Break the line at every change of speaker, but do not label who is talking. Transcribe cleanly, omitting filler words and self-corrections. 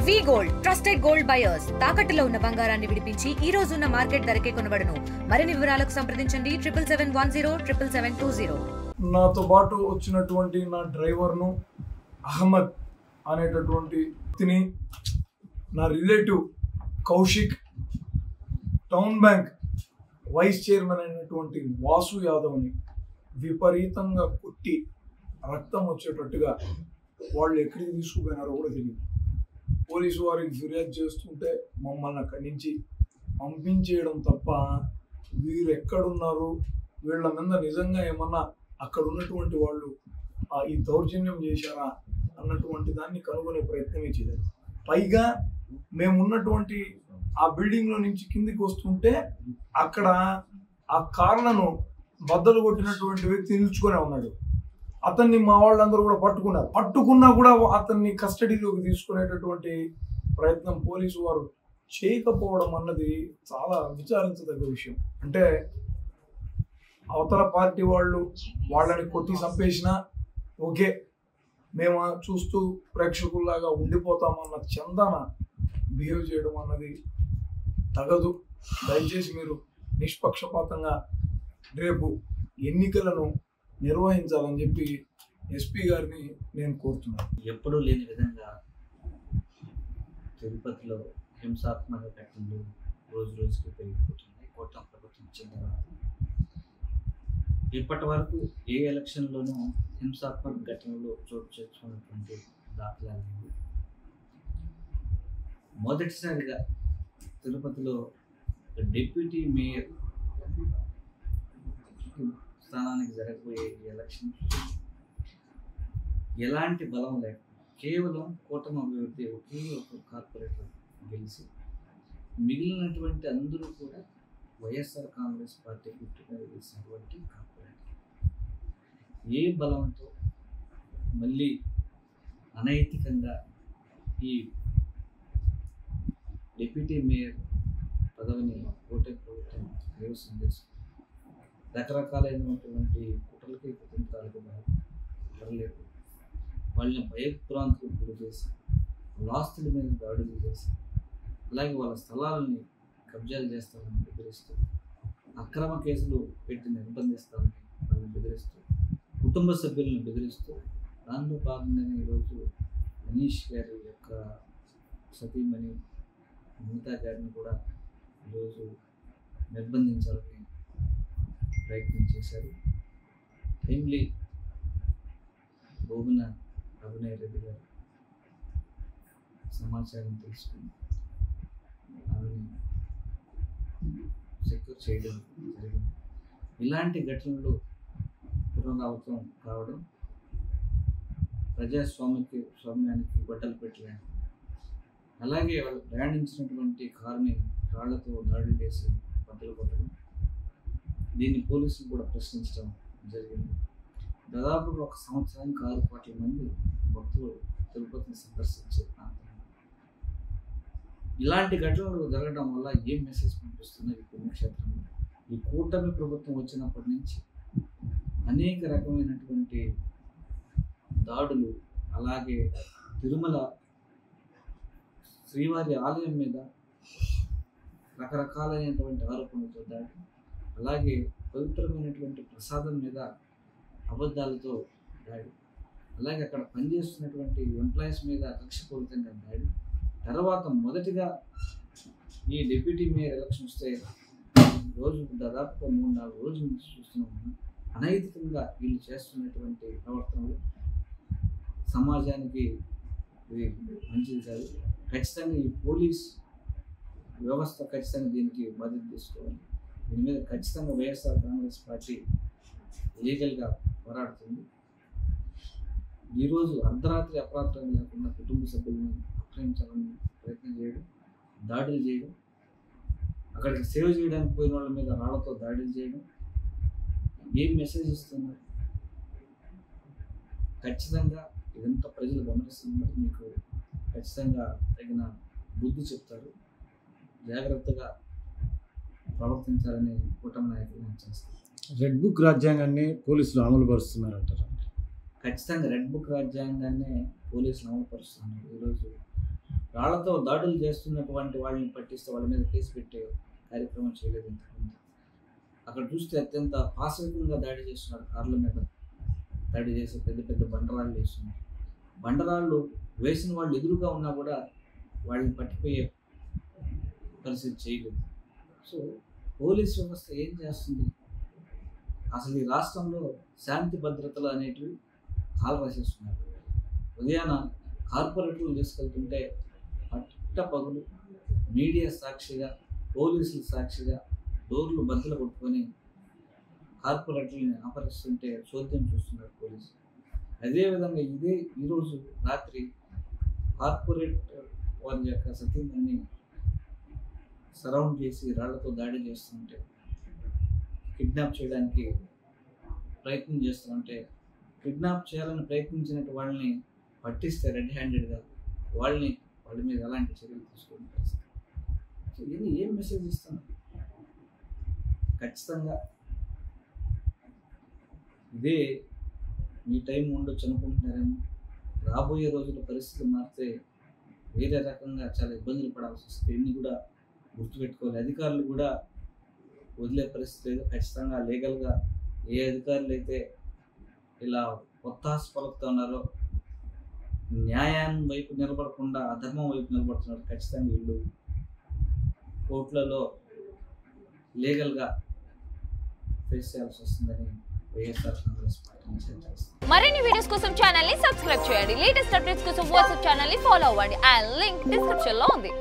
వి gold trusted gold buyers తాకట్టులో ఉన్న బంగారాన్ని విడిపించి ఈ రోజు ఉన్న మార్కెట్ ధరకే కొనబడును. మరిన్ని వివరాలకు సంప్రదించండి 77107720.
నాతో పాటు వచ్చినటువంటి నా డ్రైవర్ను అహ్మద్ అనేటటువంటి వ్యక్తిని, నా relative Kaushik, town bank vice chairman అయినటువంటి వాసు యాదవ్ని విపరీతంగా కొట్టి రక్తం వచ్చేటట్టుగా వాళ్ళు ఎక్కడికి తీసుకుపోయినారో కూడా తెలియదు. పోలీసు వారికి ఫిర్యాదు చేస్తుంటే మమ్మల్ని అక్కడి నుంచి పంపించేయడం తప్ప వీరు ఎక్కడున్నారు, వీళ్ళ మీద నిజంగా ఏమన్నా అక్కడ ఉన్నటువంటి వాళ్ళు ఈ దౌర్జన్యం చేశారా అన్నటువంటి దాన్ని కనుగొనే ప్రయత్నమే చేయలేదు. పైగా మేమున్నటువంటి ఆ బిల్డింగ్లో నుంచి కిందికి వస్తుంటే అక్కడ ఆ కార్లను బద్దలు కొట్టినటువంటి వ్యక్తి నిల్చుకొని ఉన్నాడు. అతన్ని మా వాళ్ళందరూ కూడా పట్టుకున్నా కూడా అతన్ని కస్టడీలోకి తీసుకునేటటువంటి ప్రయత్నం పోలీసు వారు చేయకపోవడం అన్నది చాలా విచారించదగ్గ విషయం. అంటే అవతల పార్టీ వాళ్ళని కొట్టి చంపేసినా ఓకే, మేము చూస్తూ ప్రేక్షకుల్లాగా ఉండిపోతామన్న చందన బిహేవ్ చేయడం అన్నది తగదు. దయచేసి మీరు నిష్పక్షపాతంగా రేపు ఎన్నికలను నిర్వహించాలని చెప్పి ఎస్పీ గారిని నేను కోరుతున్నాను.
ఎప్పుడూ లేని విధంగా తిరుపతిలో హింసాత్మక ఘటనలు రోజు రోజుకి పెరిగిపోతున్నాయి. కూటమి ప్రభుత్వం వచ్చిన తర్వాత ఇప్పటి వరకు ఏ ఎలక్షన్లోనూ హింసాత్మక ఘటనలు చోటు చేసుకున్నటువంటి దాఖలాలు. మొదటిసారిగా తిరుపతిలో డిప్యూటీ మేయర్ స్థానానికి జరగబోయే ఎలక్షన్ ఎలాంటి బలం లేక కేవలం కూటమి అభివృద్ధి ఒకే ఒక కార్పొరేటర్ గెలిచి మిగిలినటువంటి అందరూ కూడా వైఎస్ఆర్ కాంగ్రెస్ పార్టీ గుర్తుగా గెలిచినటువంటి కార్పొరేటర్ ఏ బలంతో మళ్ళీ అనైతికంగా ఈ డిప్యూటీ మేయర్ పదవిని కూటమి ప్రభుత్వం కైవసం చేసుకుంది. రకరకాలైనటువంటి కుట్రలకి కుటుంబాలకు వరలేదు. వాళ్ళని భయభ్రాంతులకు గురి చేసి ఆస్తుల మీద దాడులు చేసి అలాగే వాళ్ళ స్థలాలని కబ్జాలు చేస్తామని బెదిరిస్తూ అక్రమ కేసులు పెట్టి నిర్బంధిస్తామని వాళ్ళని బెదిరిస్తూ కుటుంబ సభ్యులను బెదిరిస్తూ దాంట్లో భాగంగానే ఈరోజు మనీష్ గారి యొక్క సతీమణి మిగతా గారిని కూడా ఈరోజు నిర్బంధించాలని ప్రయత్నం చేశారు. టైమ్లీ బోగున అభినయ్ రెడ్డి గారు సమాచారం తెలుసుకుని ఆమెను సెక్యూర్ చేయడం జరిగింది. ఇలాంటి ఘటనలు పునరావృతం కావడం స్వామ్యానికి బట్టలు పెట్టలేదు. అలాగే వాళ్ళు ప్రయాణించినటువంటి కారుని రాళ్లతో దాడులు చేసి బట్టలు కొట్టడం, దీన్ని పోలీసులు కూడా ప్రశ్నించడం జరిగింది. దాదాపుగా ఒక సంవత్సరానికి 6 కోట్ల మంది భక్తులు తిరుపతిని సందర్శించే ప్రాంతం. ఇలాంటి ఘటనలు జరగడం వల్ల ఏం మెసేజ్ పంపిస్తున్నాయి ఈ పుణ్యక్షేత్రంలో? ఈ కూటమి ప్రభుత్వం వచ్చినప్పటి నుంచి అనేక రకమైనటువంటి దాడులు, అలాగే తిరుమల శ్రీవారి ఆలయం మీద రకరకాలైనటువంటి ఆరోపణలతో దాడి, అలాగే పవిత్రమైనటువంటి ప్రసాదం మీద అబద్ధాలతో దాడి, అలాగే అక్కడ పనిచేస్తున్నటువంటి ఎంప్లాయీస్ మీద కక్షపూరితంగా దాడి, తర్వాత మొదటిగా ఈ డిప్యూటీ మేయర్ ఎలక్షన్ వస్తే రోజు దాదాపుగా 3-4 రోజుల నుంచి చూస్తున్నాము. అనైతికంగా వీళ్ళు చేస్తున్నటువంటి ప్రవర్తనలు సమాజానికి ఇది మంచిది కాదు. ఖచ్చితంగా ఈ పోలీస్ వ్యవస్థ ఖచ్చితంగా దీనికి బాధ్యత తీసుకోవాలి. దీని మీద ఖచ్చితంగా వైఎస్ఆర్ కాంగ్రెస్ పార్టీ లీగల్గా పోరాడుతుంది. ఈరోజు అర్ధరాత్రి అపరాత్రం లేకుండా కుటుంబ సభ్యులను ఆక్రమించాలని ప్రయత్నం చేయడం, దాడులు చేయడం, అక్కడికి సేవ చేయడానికి పోయిన వాళ్ళ మీద రాళ్లతో దాడులు చేయడం ఏం మెసేజ్ ఇస్తున్నారు? ఖచ్చితంగా ఇదంతా ప్రజలు గమనిస్తున్నారు. మీకు ఖచ్చితంగా తగిన బుద్ధి చెప్తారు. జాగ్రత్తగా ప్రవర్తించాలని కూటమి నాయకులు నేను చేస్తాను.
రెడ్ బుక్ రాజ్యాంగాన్ని పోలీసులు అమలు పరుస్తున్నారంటారు.
ఖచ్చితంగా రెడ్ బుక్ రాజ్యాంగాన్ని పోలీసులు అమలు పరుస్తున్నారు. ఈరోజు రాళ్లతో దాడులు చేస్తున్నటువంటి వాళ్ళని పట్టిస్తే వాళ్ళ మీద కేసు పెట్టే కార్యక్రమం చేయలేదు ఇంతకుముందు. అక్కడ చూస్తే అత్యంత పాశవికంగా దాడి చేస్తున్నారు, కార్ల మీద దాడి చేసి పెద్ద పెద్ద బండరాళ్ళు వేస్తున్నారు. బండరాళ్ళు వేసిన వాళ్ళు ఎదురుగా ఉన్నా కూడా వాళ్ళని పట్టిపోయే పరిస్థితి చేయలేదు. సో పోలీస్ వ్యవస్థ ఏం చేస్తుంది? అసలు ఈ రాష్ట్రంలో శాంతి భద్రతలు అనేటివి కాలు రాసేస్తున్నారు. ఉదయాన కార్పొరేటర్లు తీసుకెళ్తుంటే పట్ట పగులు మీడియా సాక్షిగా, పోలీసుల సాక్షిగా డోర్లు బద్దలు కొట్టుకొని కార్పొరేటర్ని అపహరిస్తుంటే చోద్యం చూస్తున్నారు పోలీసులు. అదేవిధంగా ఈరోజు రాత్రి కార్పొరేట్ వారి యొక్క సతీమణిని సరౌండ్ చేసి రాళ్లతో దాడి చేస్తుంటే, కిడ్నాప్ చేయడానికి ప్రయత్నం చేస్తుంటే, కిడ్నాప్ చేయాలని ప్రయత్నించినట్టు వాళ్ళని పట్టిస్తే రెడ్ హ్యాండెడ్గా వాళ్ళ మీద ఎలాంటి చర్యలు తీసుకునే పరిస్థితి. సో ఇది ఏం మెసేజ్ ఇస్తాను? ఖచ్చితంగా ఇదే మీ టైం ఉండొచ్చు అనుకుంటున్నారేమో, రాబోయే రోజుల పరిస్థితులు మారితే వేరే రకంగా చాలా ఇబ్బందులు పడాల్సి వస్తుంది. ఇన్ని కూడా గుర్తుపెట్టుకోవాలి. అధికారులు కూడా వదిలే పరిస్థితి లేదు. ఖచ్చితంగా లీగల్గా ఏ అధికారులు అయితే ఇలా ఒత్తాసు పలుకుతూ ఉన్నారో, న్యాయం వైపు నిలబడకుండా అధర్మం వైపు నిలబడుతున్నారు, ఖచ్చితంగా వీళ్ళు కోర్టులలో లీగల్గా ఫేస్ చేయాల్సి వస్తుందని వైఎస్ఆర్ కాంగ్రెస్ పార్టీ చేస్తుంది.
మరిన్ని వీడియోస్ కోసం ఛానల్ ని సబ్స్క్రైబ్ చేయండి. లేటెస్ట్ అప్డేట్స్ కోసం వాట్సాప్ ఛానల్ ని ఫాలో అవ్వండి. ఆ లింక్ డిస్క్రిప్షన్ లో ఉంది.